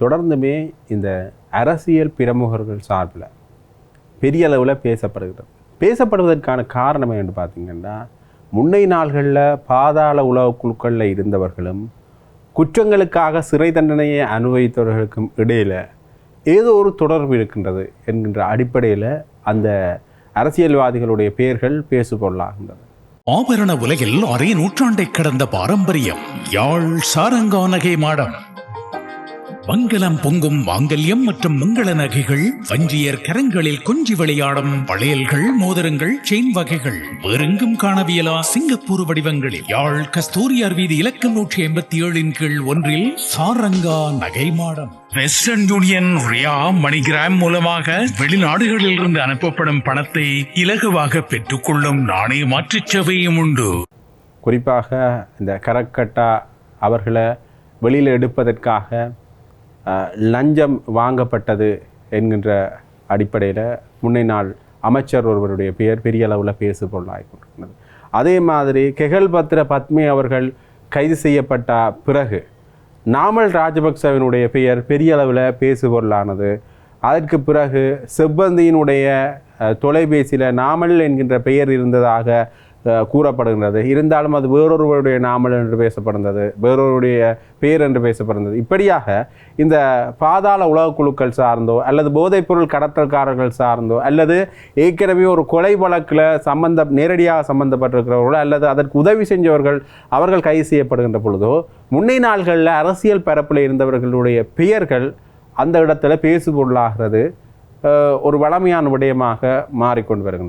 தொடர்ந்துமே இந்த அரசியல் பிரமுகர்கள் சார்பில் பெரிய அளவில் பேசப்படுவதற்கான காரணம் என்று பார்த்திங்கன்னா, முன்னை நாள்களில் பாதாள உலக குழுக்களில் இருந்தவர்களும் குற்றங்களுக்காக சிறை தண்டனையை அனுபவித்தவர்களுக்கும் இடையில் ஏதோ ஒரு தொடர்பு இருக்கின்றது என்கின்ற அடிப்படையில் அந்த அரசியல்வாதிகளுடைய பெயர்கள் பேசுபொருளாகின்றது. ஆபரண உலகில் அரை நூற்றாண்டை கடந்த பாரம்பரியம். யாழ் சாரங்கா நகை மாடம். மங்களம் பொங்கும் மாங்கல்யம் மற்றும் மங்கள நகைகள், வஞ்சியர் கரங்களில் கொஞ்சி விளையாடும் வளையல்கள், மோதிரங்கள், செயின் வகைகள் வேறெங்கும் காணவியலா சிங்கப்பூர் வடிவங்களில் யாழ் கஸ்தூரியார் வீதி இலக்கம் 187 கீழ் 1 சாரங்கா நகை மாடம். வெஸ்டர்ன் யூனியன், ரியா, மணிகிராம் மூலமாக வெளிநாடுகளில் இருந்து அனுப்பப்படும் பணத்தை இலகுவாக பெற்றுக்கொள்ளும் நாணய மாற்று சேவையும் உண்டு. குறிப்பாக இந்த கரக்கட்டா அவர்களை வெளியில் எடுப்பதற்காக லஞ்சம் வாங்கப்பட்டது என்கின்ற அடிப்படையில் முன்னை நாள் அமைச்சர் ஒருவருடைய பெயர் பெரிய அளவில் பேசுபொருளாகி கொண்டிருக்கிறது. அதே மாதிரி கெகல்பத்ர பத்மி அவர்கள் கைது செய்யப்பட்ட பிறகு நாமல் ராஜபக்சவினுடைய பெயர் பெரிய அளவில் பேசுபொருளானது. அதற்கு பிறகு செவ்வந்தியினுடைய தொலைபேசியில் நாமல் என்கின்ற பெயர் இருந்ததாக கூறப்படுகின்றது. இருந்தாலும் அது வேறொருவருடைய நாமல் என்று பேசப்படுகிறது, வேறொருடைய பெயர் என்று பேசப்படுகிறது. இப்படியாக இந்த பாதாள உலக குழுக்கள் சார்ந்தோ அல்லது போதைப்பொருள் கடத்தல்காரர்கள் சார்ந்தோ அல்லது ஏற்கனவே ஒரு கொலை வழக்கில் நேரடியாக சம்பந்தப்பட்டிருக்கிறவர்களோ அல்லது அதற்கு உதவி செஞ்சவர்கள் அவர்கள் கைது செய்யப்படுகின்ற பொழுதோ முன்னை நாள்களில் அரசியல் பரப்பில் இருந்தவர்களுடைய பெயர்கள் அந்த இடத்துல பேசுபொருளாகிறது ஒரு வளமையான விடயமாக மாறிக்கொண்டு வருகின்றது.